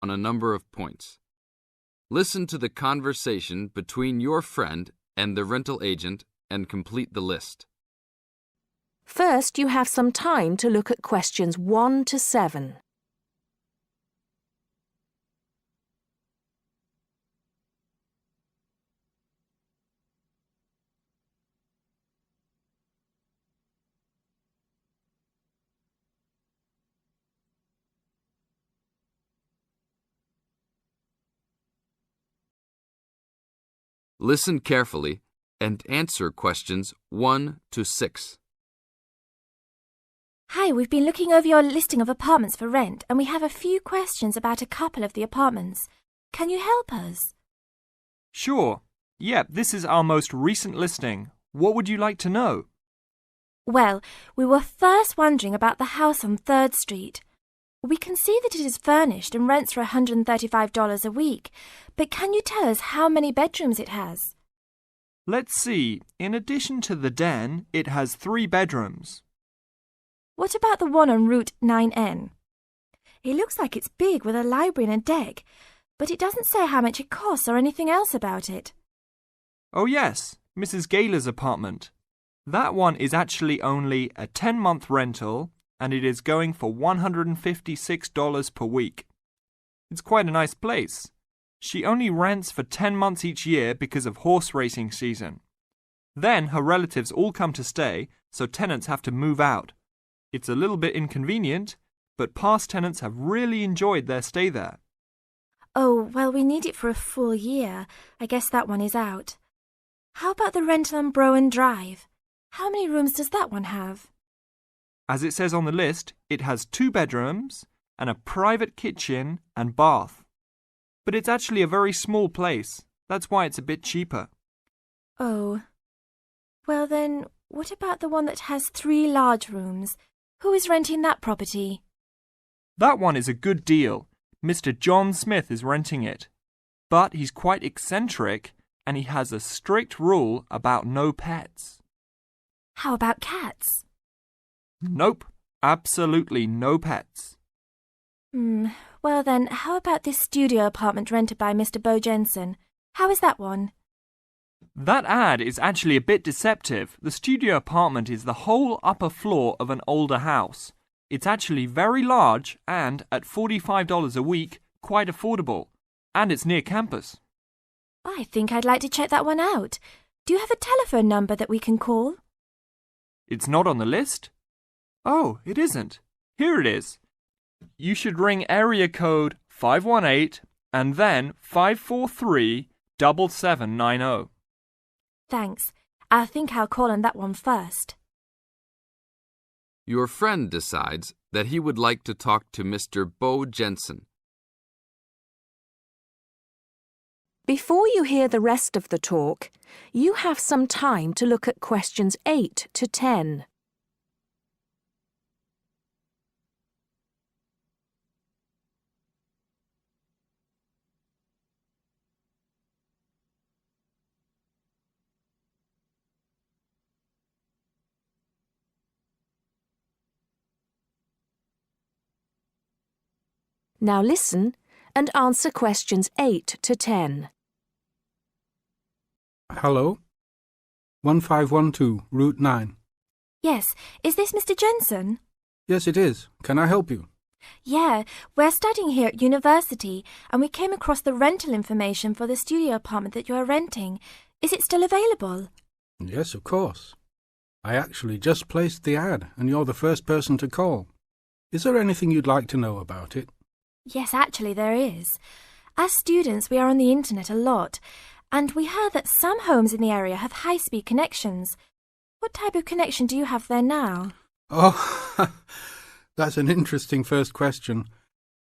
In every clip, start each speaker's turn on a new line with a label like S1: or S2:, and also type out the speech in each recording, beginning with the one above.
S1: on a number of points. Listen to the conversation between your friend and the rental agent and complete the list.
S2: First, you have some time to look at questions 1 to 7.
S1: Listen carefully and answer questions 1 to 6.
S3: Hi, we've been looking over your listing of apartments for rent and we have a few questions about a couple of the apartments. Can you help us?
S4: Sure. Yep, this is our most recent listing. What would you like to know?
S3: Well, we were first wondering about the house on 3rd Street. We can see that it is furnished and rents for $135 a week, but can you tell us how many bedrooms it has?
S4: Let's see. In addition to the den, it has 3 bedrooms.
S3: What about the one on Route 9N? It looks like it's big with a library and a deck, but it doesn't say how much it costs or anything else about it.
S4: Oh yes, Mrs. Gaylor's apartment. That one is actually only a 10-month rental and it is going for $156 per week. It's quite a nice place. She only rents for 10 months each year because of horse racing season. Then her relatives all come to stay, so tenants have to move out. It's a little bit inconvenient, but past tenants have really enjoyed their stay there.
S3: Oh, well, we need it for a full year. I guess that one is out. How about the rental on Browen Drive? How many rooms does that one have?
S4: As it says on the list, it has 2 bedrooms and a private kitchen and bath. But it's actually a very small place. That's why it's a bit cheaper.
S3: Oh. Well then, what about the one that has 3 large rooms? Who is renting that property?
S4: That one is a good deal. Mr. John Smith is renting it. But he's quite eccentric and he has a strict rule about no pets.
S3: How about cats?
S4: Nope, absolutely no pets.
S3: Well then, how about this studio apartment rented by Mr. Bo Jensen? How is that one?
S4: That ad is actually a bit deceptive. The studio apartment is the whole upper floor of an older house. It's actually very large and, at $45 a week, quite affordable. And it's near campus.
S3: I think I'd like to check that one out. Do you have a telephone number that we can call?
S4: It's not on the list? Oh, it isn't. Here it is. You should ring area code 518 and then 543-7790.
S3: Thanks. I think I'll call on that one first.
S1: Your friend decides that he would like to talk to Mr. Bo Jensen.
S2: Before you hear the rest of the talk, you have some time to look at questions 8 to 10. Now listen and answer questions 8 to 10.
S5: Hello? 1512, Route 9.
S3: Yes, is this Mr. Jensen?
S5: Yes, it is. Can I help you?
S3: Yeah, we're studying here at university and we came across the rental information for the studio apartment that you are renting. Is it still available?
S5: Yes, of course. I actually just placed the ad and you're the first person to call. Is there anything you'd like to know about it?
S3: Yes, actually there is. As students, we are on the internet a lot, and we heard that some homes in the area have high-speed connections. What type of connection do you have there now?
S5: Oh, that's an interesting first question.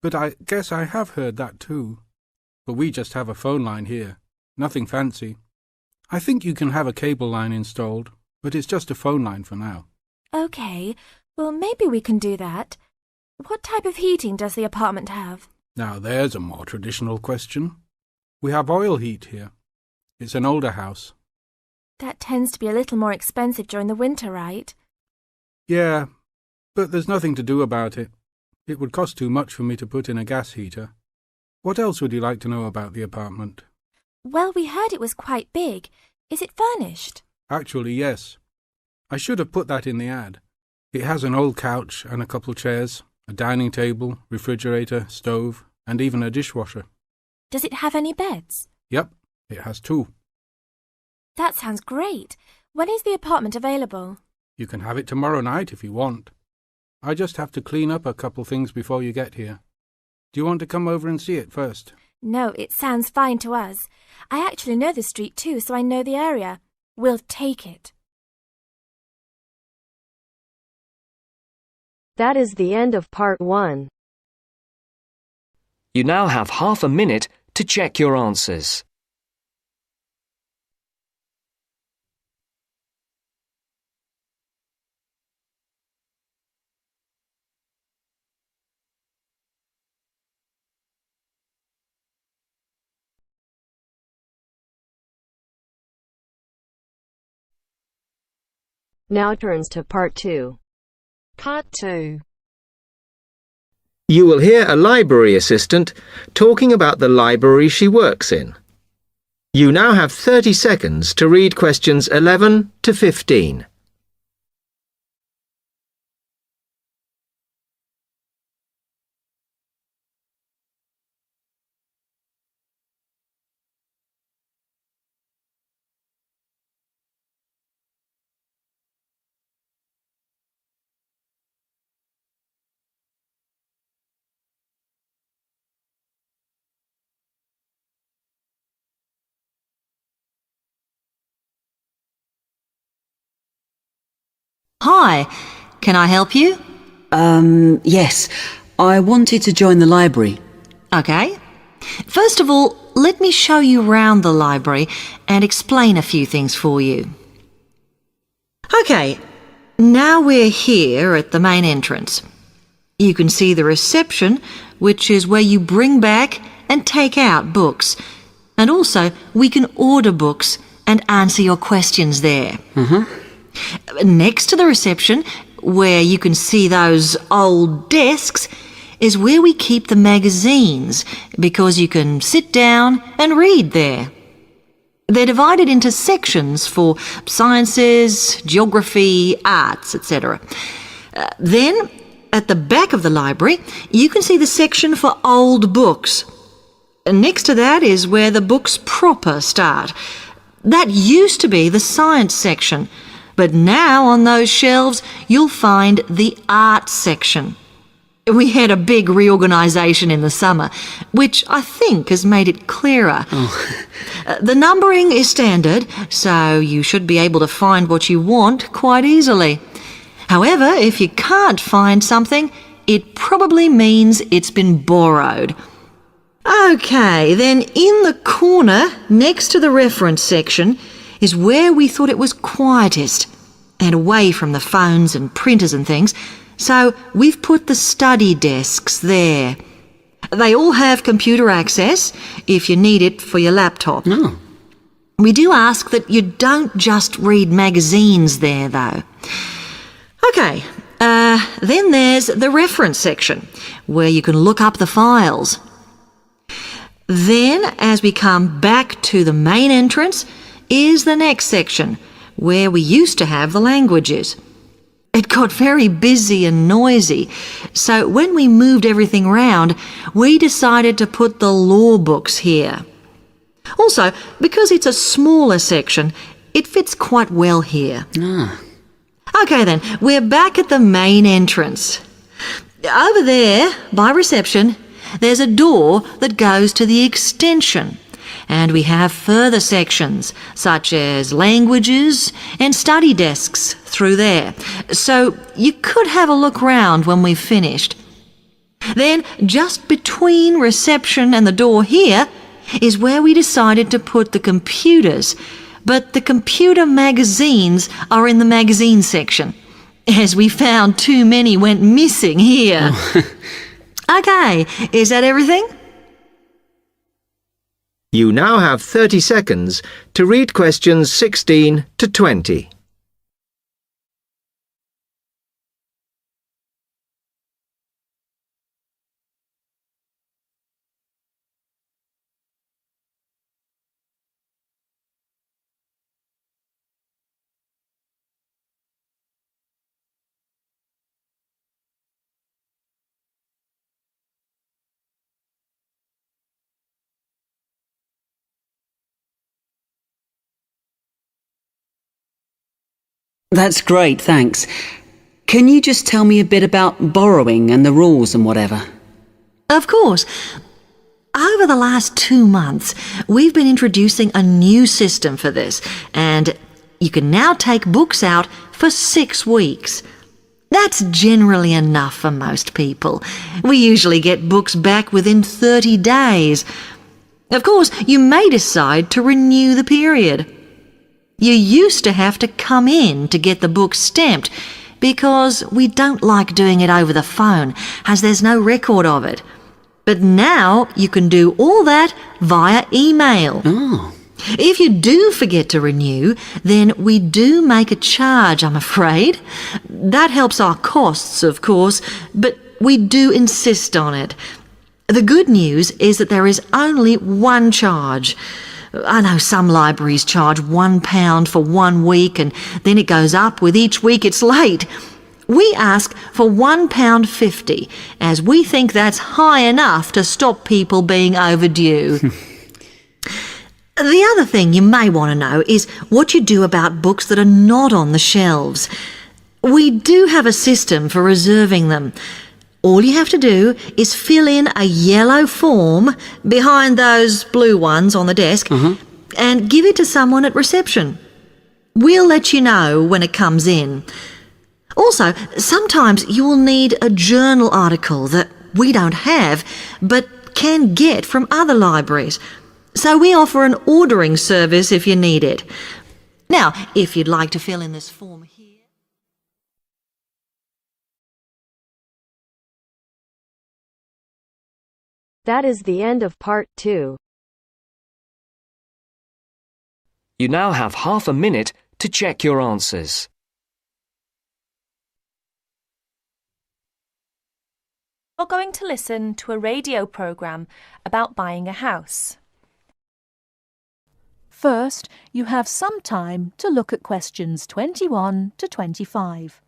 S5: But I guess I have heard that too. But we just have a phone line here. Nothing fancy. I think you can have a cable line installed, but it's just a phone line for now.
S3: Okay, well maybe we can do that. What type of heating does the apartment have?
S5: Now there's a more traditional question. We have oil heat here. It's an older house.
S3: That tends to be a little more expensive during the winter, right?
S5: Yeah, but there's nothing to do about it. It would cost too much for me to put in a gas heater. What else would you like to know about the apartment?
S3: Well, we heard it was quite big. Is it furnished?
S5: Actually, yes. I should have put that in the ad. It has an old couch and a couple chairs, a dining table, refrigerator, stove, and even a dishwasher.
S3: Does it have any beds?
S5: Yep, it has 2.
S3: That sounds great. When is the apartment available?
S5: You can have it tomorrow night if you want. I just have to clean up a couple things before you get here. Do you want to come over and see it first?
S3: No, it sounds fine to us. I actually know the street too, so I know the area. We'll take it.
S6: That is the end of part 1.
S7: You now have half a minute to check your answers.
S6: Now turns to part 2. Part 2.
S8: You will hear a library assistant talking about the library she works in. You now have 30 seconds to read questions 11 to 15.
S9: Hi, can I help you?
S10: Yes. I wanted to join the library.
S9: Okay. First of all, let me show you round the library and explain a few things for you. Okay, now we're here at the main entrance. You can see the reception, which is where you bring back and take out books. And also, we can order books and answer your questions there. Next to the reception, where you can see those old desks, is where we keep the magazines, because you can sit down and read there. They're divided into sections for sciences, geography, arts, etc. Then, at the back of the library, you can see the section for old books. Next to that is where the books proper start. That used to be the science section, but now on those shelves you'll find the art section. We had a big reorganisation in the summer, which I think has made it clearer. The numbering is standard, so you should be able to find what you want quite easily. However, if you can't find something, it probably means it's been borrowed. Okay, then in the corner next to the reference section is where we thought it was quietest and away from the phones and printers and things, so we've put the study desks there. They all have computer access if you need it for your laptop. We do ask that you don't just read magazines there, though. Okay, then there's the reference section, where you can look up the files. Then, as we come back to the main entrance, is the next section, where we used to have the languages. It got very busy and noisy, so when we moved everything round, we decided to put the law books here. Also, because it's a smaller section, it fits quite well here. Okay then, we're back at the main entrance. Over there, by reception, there's a door that goes to the extension, and we have further sections, such as languages and study desks through there, so you could have a look round when we've finished. Then, just between reception and the door here, is where we decided to put the computers, but the computer magazines are in the magazine section, as we found too many went missing here. Okay, is that everything?
S8: You now have 30 seconds to read questions 16 to 20.
S10: That's great, thanks. Can you just tell me a bit about borrowing and the rules and whatever?
S9: Of course. Over the last 2 months, we've been introducing a new system for this, and you can now take books out for 6 weeks. That's generally enough for most people. We usually get books back within 30 days. Of course, you may decide to renew the period. You used to have to come in to get the book stamped because we don't like doing it over the phone, as there's no record of it. But now you can do all that via email.
S10: Oh.
S9: If you do forget to renew, then we do make a charge, I'm afraid. That helps our costs, of course, but we do insist on it. The good news is that there is only one charge. I know some libraries charge £1 for 1 week and then it goes up with each week it's late. We ask for £1.50 as we think that's high enough to stop people being overdue. The other thing you may want to know is what you do about books that are not on the shelves. We do have a system for reserving them. All you have to do is fill in a yellow form behind those blue ones on the desk and give it to someone at reception. We'll let you know when it comes in. Also, sometimes you will need a journal article that we don't have but can get from other libraries. So we offer an ordering service if you need it. Now, if you'd like to fill in this form here.
S6: That is the end of part 2.
S7: You now have half a minute to check your answers.
S3: We're going to listen to a radio programme about buying a house.
S2: First, you have some time to look at questions 21 to 25.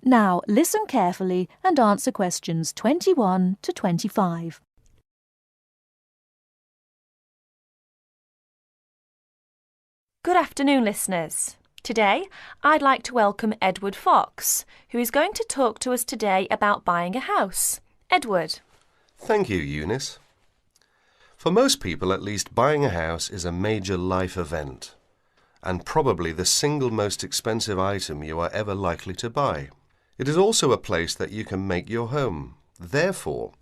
S2: Now, listen carefully and answer questions 21 to 25.
S3: Good afternoon, listeners. Today, I'd like to welcome Edward Fox, who is going to talk to us today about buying a house. Edward.
S11: Thank you, Eunice. For most people, at least, buying a house is a major life event, and probably the single most expensive item you are ever likely to buy. It is also a place that you can make your home. Therefore,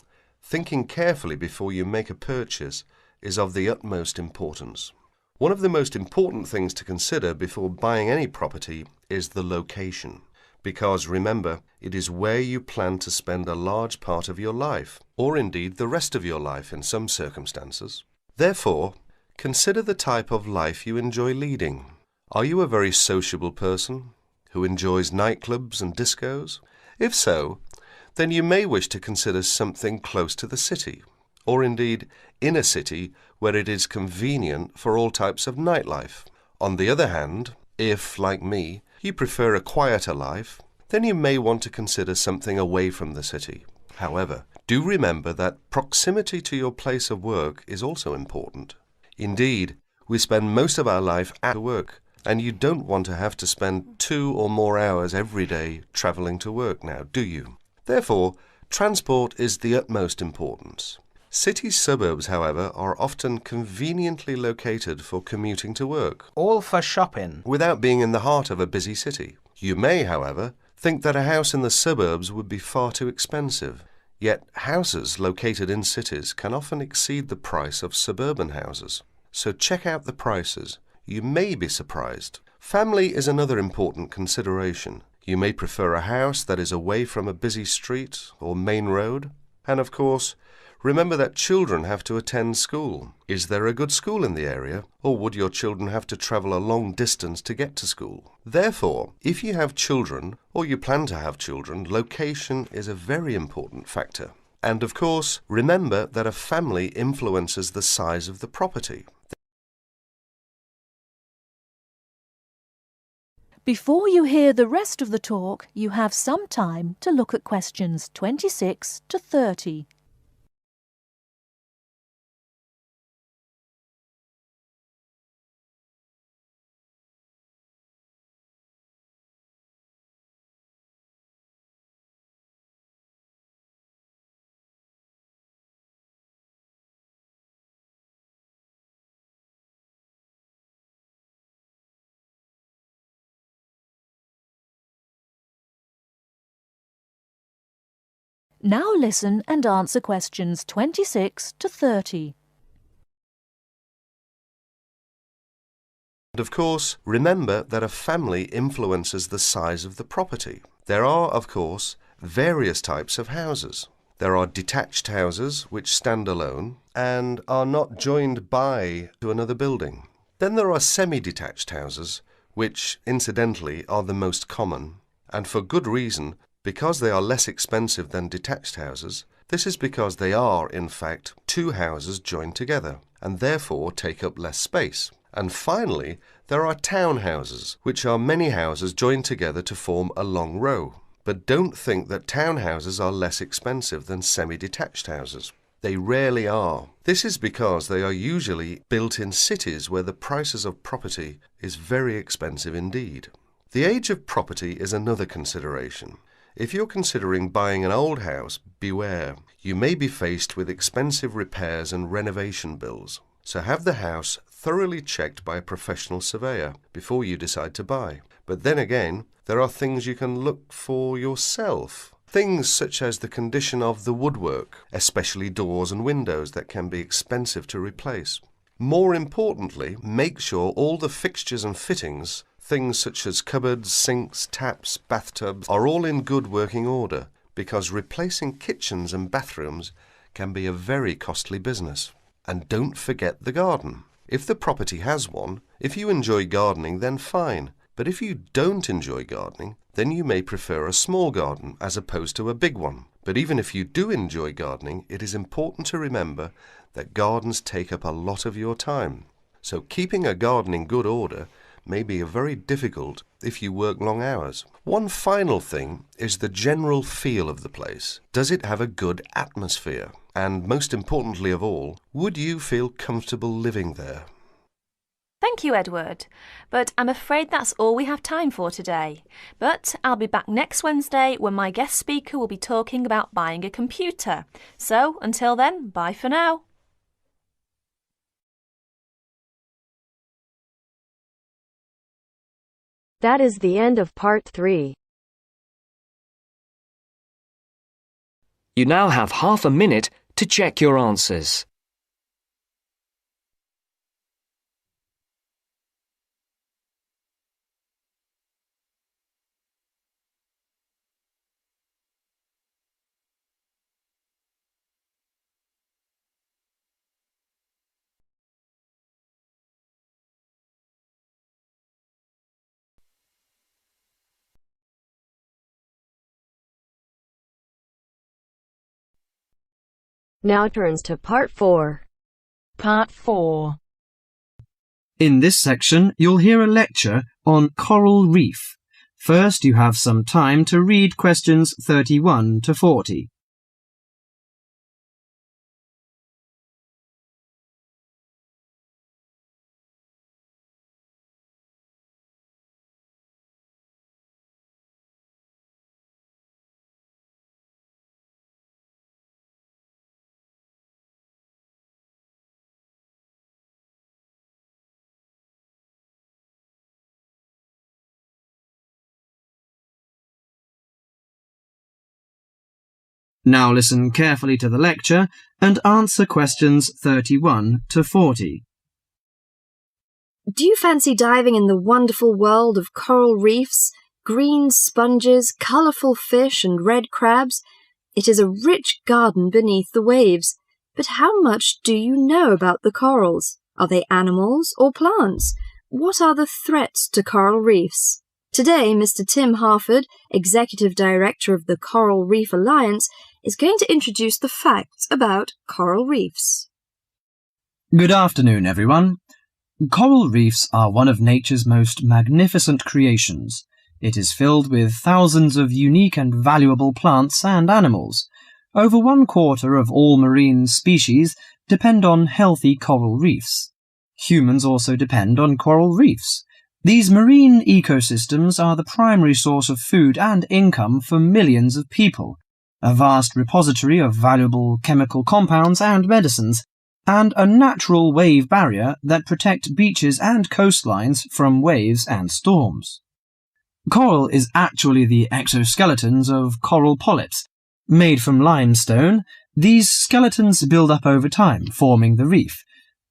S11: thinking carefully before you make a purchase is of the utmost importance. One of the most important things to consider before buying any property is the location. Because remember, it is where you plan to spend a large part of your life, or indeed the rest of your life in some circumstances. Therefore, consider the type of life you enjoy leading. Are you a very sociable person who enjoys nightclubs and discos? If so, then you may wish to consider something close to the city, or indeed in a city where it is convenient for all types of nightlife. On the other hand, if, like me, you prefer a quieter life, then you may want to consider something away from the city. However, do remember that proximity to your place of work is also important. Indeed, we spend most of our life at work, and you don't want to have to spend 2 or more hours every day travelling to work now, do you? Therefore, transport is the utmost importance. City suburbs, however, are often conveniently located for commuting to work.
S12: All for shopping.
S11: Without being in the heart of a busy city. You may, however, think that a house in the suburbs would be far too expensive. Yet houses located in cities can often exceed the price of suburban houses. So check out the prices. You may be surprised. Family is another important consideration. You may prefer a house that is away from a busy street or main road. And of course, Remember that children have to attend school. Is there a good school in the area, or would your children have to travel a long distance to get to school? Therefore, if you have children, or you plan to have children, location is a very important factor. And of course, remember that a family influences the size of the property.
S2: Before you hear the rest of the talk, you have some time to look at questions 26 to 30. Now listen and answer questions 26 to 30.
S11: And of course, remember that a family influences the size of the property. There are, of course, various types of houses. There are detached houses which stand alone and are not joined by to another building. Then there are semi-detached houses, which, incidentally, are the most common, and for good reason. Because they are less expensive than detached houses, this is because they are, in fact, two houses joined together, and therefore take up less space. And finally, there are townhouses, which are many houses joined together to form a long row. But don't think that townhouses are less expensive than semi-detached houses. They rarely are. This is because they are usually built in cities where the prices of property is very expensive indeed. The age of property is another consideration. If you're considering buying an old house, beware. You may be faced with expensive repairs and renovation bills. So have the house thoroughly checked by a professional surveyor before you decide to buy. But then again, there are things you can look for yourself. Things such as the condition of the woodwork, especially doors and windows that can be expensive to replace. More importantly, make sure all the fixtures and fittings, things such as cupboards, sinks, taps, bathtubs, are all in good working order, because replacing kitchens and bathrooms can be a very costly business. And don't forget the garden. If the property has one, if you enjoy gardening, then fine. But if you don't enjoy gardening, then you may prefer a small garden as opposed to a big one. But even if you do enjoy gardening, it is important to remember that gardens take up a lot of your time. So keeping a garden in good order may be very difficult if you work long hours. One final thing is the general feel of the place. Does it have a good atmosphere? And most importantly of all, would you feel comfortable living there?
S12: Thank you, Edward. But I'm afraid that's all we have time for today. But I'll be back next Wednesday when my guest speaker will be talking about buying a computer. So until then, bye for now.
S6: That is the end of part 3.
S7: You now have half a minute to check your answers.
S6: Now turns to part 4.
S2: Part 4.
S13: In this section, you'll hear a lecture on coral reef. First, you have some time to read questions 31 to 40. Now listen carefully to the lecture and answer questions 31 to 40.
S14: Do you fancy diving in the wonderful world of coral reefs, green sponges, colourful fish and red crabs? It is a rich garden beneath the waves. But how much do you know about the corals? Are they animals or plants? What are the threats to coral reefs? Today, Mr. Tim Harford, Executive Director of the Coral Reef Alliance, is going to introduce the facts about coral reefs.
S13: Good afternoon, everyone. Coral reefs are one of nature's most magnificent creations. It is filled with thousands of unique and valuable plants and animals. Over 1/4 of all marine species depend on healthy coral reefs. Humans also depend on coral reefs. These marine ecosystems are the primary source of food and income for millions of people, a vast repository of valuable chemical compounds and medicines, and a natural wave barrier that protect beaches and coastlines from waves and storms. Coral is actually the exoskeletons of coral polyps. Made from limestone, these skeletons build up over time, forming the reef.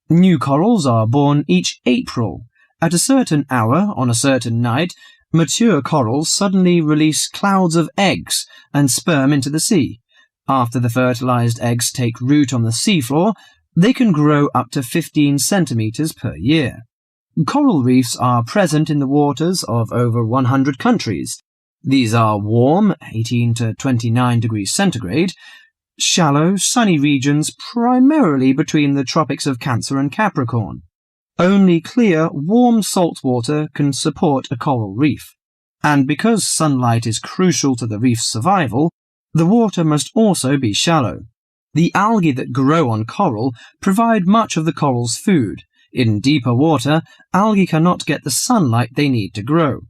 S13: New corals are born each April. At a certain hour, on a certain night, mature corals suddenly release clouds of eggs and sperm into the sea. After the fertilized eggs take root on the seafloor, they can grow up to 15 centimeters per year. Coral reefs are present in the waters of over 100 countries. These are warm, 18 to 29 degrees centigrade, shallow, sunny regions primarily between the tropics of Cancer and Capricorn. Only clear, warm salt water can support a coral reef. And because sunlight is crucial to the reef's survival, the water must also be shallow. The algae that grow on coral provide much of the coral's food. In deeper water, algae cannot get the sunlight they need to grow.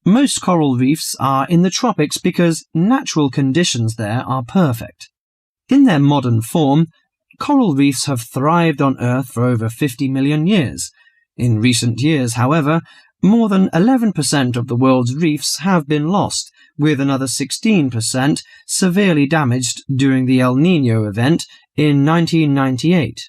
S13: Most coral reefs are in the tropics because natural conditions there are perfect. In their modern form, coral reefs have thrived on Earth for over 50 million years. In recent years, however, more than 11% of the world's reefs have been lost, with another 16% severely damaged during the El Niño event in 1998.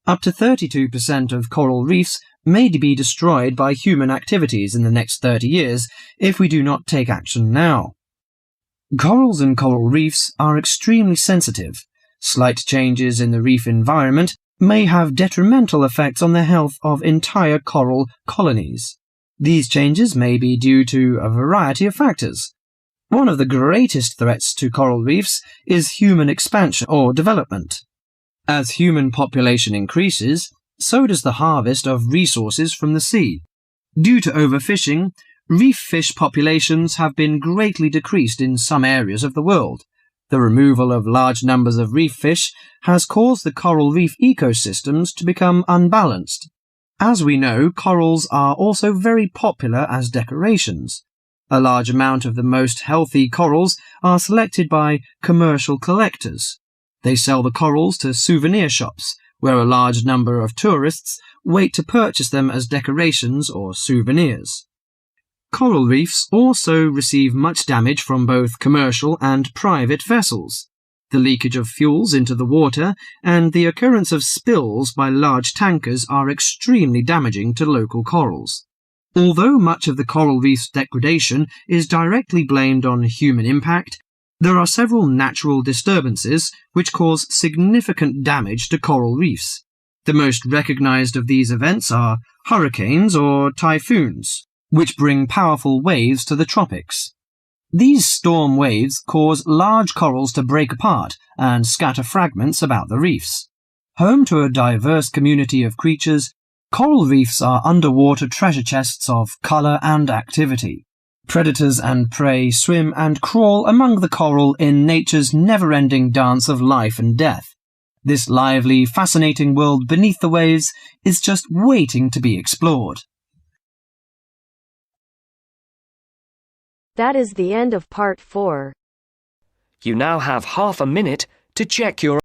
S13: Up to 32% of coral reefs may be destroyed by human activities in the next 30 years if we do not take action now. Corals and coral reefs are extremely sensitive. Slight changes in the reef environment may have detrimental effects on the health of entire coral colonies. These changes may be due to a variety of factors. One of the greatest threats to coral reefs is human expansion or development. As human population increases, so does the harvest of resources from the sea. Due to overfishing, reef fish populations have been greatly decreased in some areas of the world. The removal of large numbers of reef fish has caused the coral reef ecosystems to become unbalanced. As we know, corals are also very popular as decorations. A large amount of the most healthy corals are selected by commercial collectors. They sell the corals to souvenir shops, where a large number of tourists wait to purchase them as decorations or souvenirs. Coral reefs also receive much damage from both commercial and private vessels. The leakage of fuels into the water and the occurrence of spills by large tankers are extremely damaging to local corals. Although much of the coral reef's degradation is directly blamed on human impact, there are several natural disturbances which cause significant damage to coral reefs. The most recognized of these events are hurricanes or typhoons, which bring powerful waves to the tropics. These storm waves cause large corals to break apart and scatter fragments about the reefs. Home to a diverse community of creatures, coral reefs are underwater treasure chests of color and activity. Predators and prey swim and crawl among the coral in nature's never-ending dance of life and death. This lively, fascinating world beneath the waves is just waiting to be explored.
S6: That is the end of part 4.
S7: You now have half a minute to check your